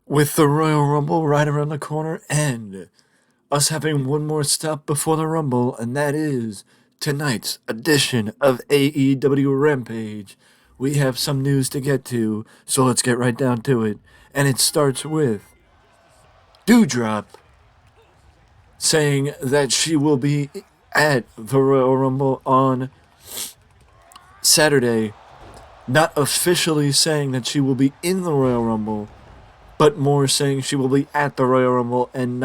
With the Royal Rumble right around the corner and us having one more stop before the Rumble, and that is tonight's edition of AEW Rampage. We have some news to get to, so let's get right down to it. And it starts with Doudrop saying that she will be at the Royal Rumble on Saturday, not officially saying that she will be in the Royal Rumble, but more saying she will be at the Royal Rumble and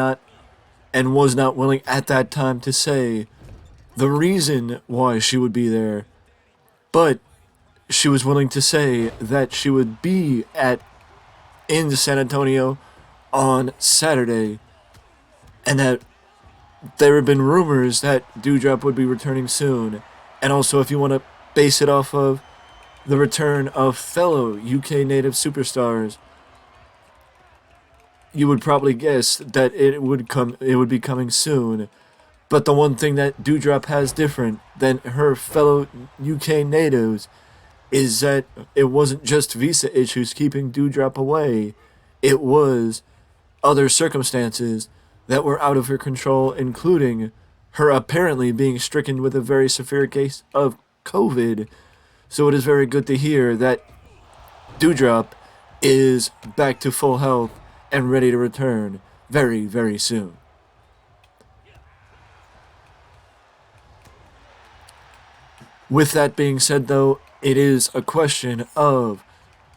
was not willing at that time to say the reason why she would be there, but she was willing to say that she would be at in San Antonio on Saturday, and that there have been rumors that Doudrop would be returning soon. And also, if you want to base it off of the return of fellow UK native superstars, you would probably guess that it would be coming soon. But the one thing that Doudrop has different than her fellow UK natives is that it wasn't just visa issues keeping Doudrop away. It was other circumstances that were out of her control, including her apparently being stricken with a very severe case of COVID. So it is very good to hear that Doudrop is back to full health and ready to return very, very soon. With that being said, though, it is a question of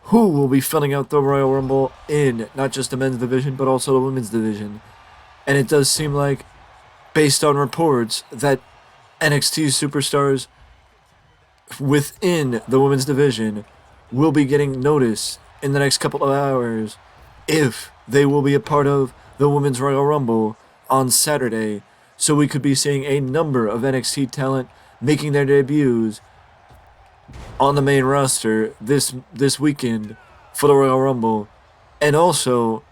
who will be filling out the Royal Rumble in not just the men's division, but also the women's division. And it does seem like, based on reports, that NXT superstars within the women's division will be getting notice in the next couple of hours if they will be a part of the Women's Royal Rumble on Saturday. So we could be seeing a number of NXT talent making their debuts on the main roster this weekend for the Royal Rumble, and also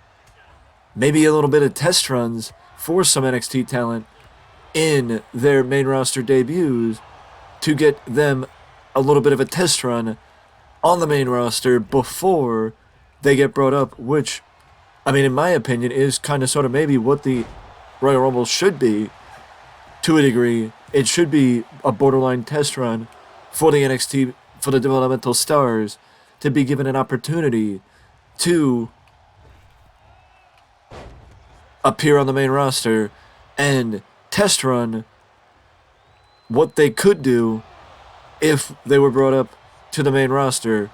maybe a little bit of test runs for some NXT talent in their main roster debuts to get them a little bit of a test run on the main roster before they get brought up, which, I mean, in my opinion, is kind of sort of maybe what the Royal Rumble should be to a degree. It should be a borderline test run for the NXT, for the developmental stars, to be given an opportunity to appear on the main roster and test run what they could do if they were brought up to the main roster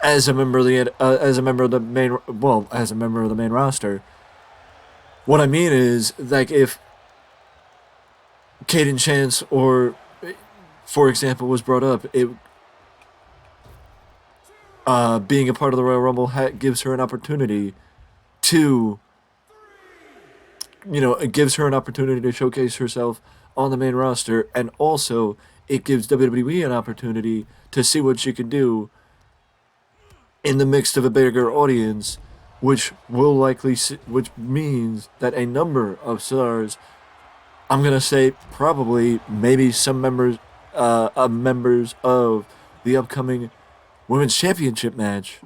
as a member of the main roster. What I mean is, like, if Kaden Chance, or for example, was brought up, being a part of the Royal Rumble gives her an opportunity to, it gives her an opportunity to showcase herself on the main roster, and also it gives WWE an opportunity to see what she can do in the midst of a bigger audience, which which means that a number of stars, I'm gonna say probably maybe some members of the upcoming Women's Championship match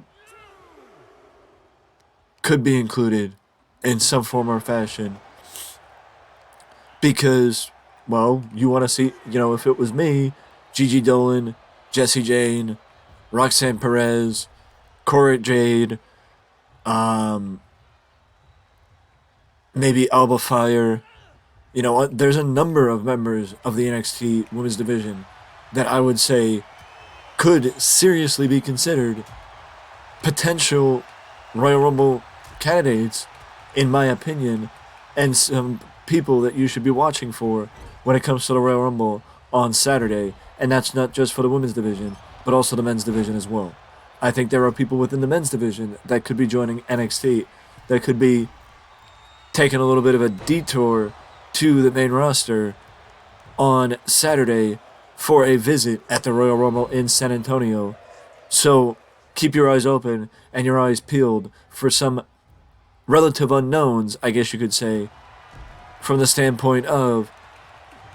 could be included in some form or fashion. Because, well, you want to see, if it was me, Gigi Dolan, Jessie Jane, Roxanne Perez, Cora Jade, maybe Alba Fire. There's a number of members of the NXT Women's Division that I would say could seriously be considered potential Royal Rumble candidates, in my opinion, and some people that you should be watching for when it comes to the Royal Rumble on Saturday. And that's not just for the women's division, but also the men's division as well. I think there are people within the men's division that could be joining NXT, that could be taking a little bit of a detour to the main roster on Saturday for a visit at the Royal Rumble in San Antonio. So keep your eyes open and your eyes peeled for some relative unknowns, I guess you could say, from the standpoint of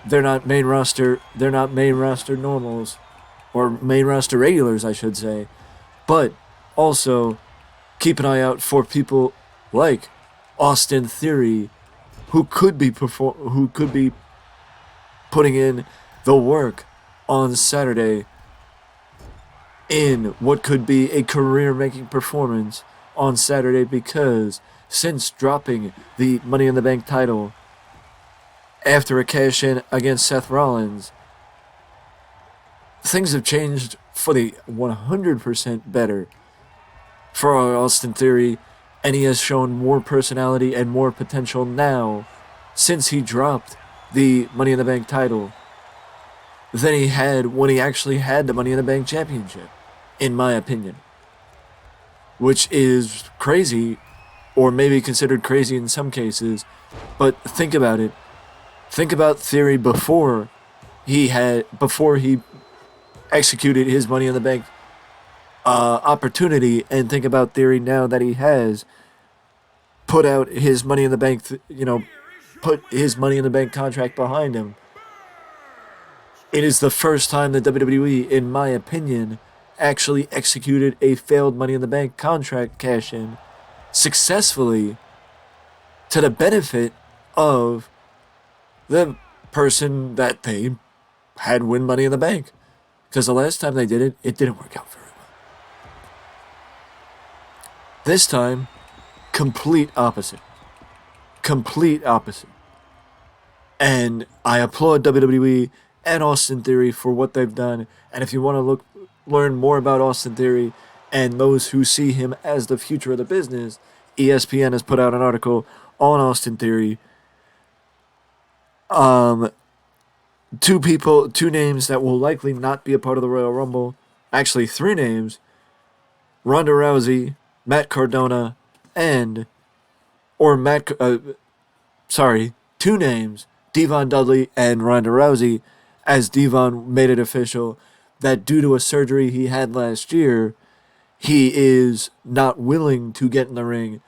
they're not main roster normals, or main roster regulars, I should say, but also keep an eye out for people like Austin Theory, who could be putting in the work on Saturday in what could be a career-making performance on Saturday, because since dropping the Money in the Bank title after a cash-in against Seth Rollins, things have changed for the 100% better for Austin Theory, and he has shown more personality and more potential now since he dropped the Money in the Bank title than he had when he actually had the Money in the Bank championship, in my opinion. Which is crazy, or maybe considered crazy in some cases, but think about it. Think about Theory before he executed his Money in the Bank opportunity, and think about Theory now that he has put out his Money in the Bank, put his Money in the Bank contract behind him. It is the first time that WWE, in my opinion, actually executed a failed Money in the Bank contract cash-in successfully to the benefit of the person that they had win Money in the Bank. Because the last time they did it, it didn't work out very well. This time, complete opposite. Complete opposite. And I applaud WWE and Austin Theory for what they've done. And if you want to learn more about Austin Theory and those who see him as the future of the business, ESPN has put out an article on Austin Theory. Two names that will likely not be a part of the Royal Rumble. Actually, 3 names: Ronda Rousey, Matt Cardona, two names: Devon Dudley and Ronda Rousey, as Devon made it official that due to a surgery he had last year, he is not willing to get in the ring,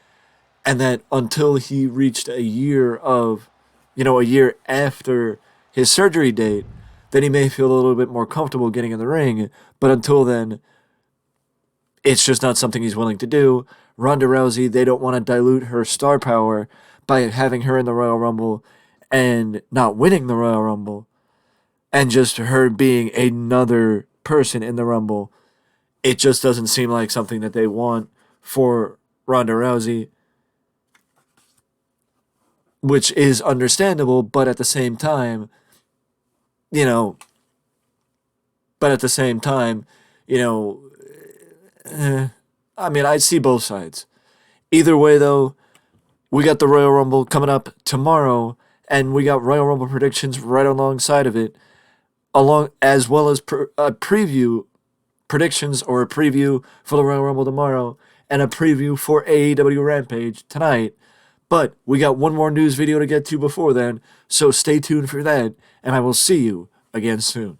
and that until he reached a year after his surgery date, then he may feel a little bit more comfortable getting in the ring, but until then, it's just not something he's willing to do. Ronda Rousey, they don't want to dilute her star power by having her in the Royal Rumble and not winning the Royal Rumble, and just her being another person in the Rumble. It just doesn't seem like something that they want for Ronda Rousey, which is understandable, but at the same time, I see both sides. Either way, though, we got the Royal Rumble coming up tomorrow, and we got Royal Rumble predictions right alongside of it, as well as a preview predictions or a preview for the Royal Rumble tomorrow, and a preview for AEW Rampage tonight. But we got one more news video to get to before then, so stay tuned for that, and I will see you again soon.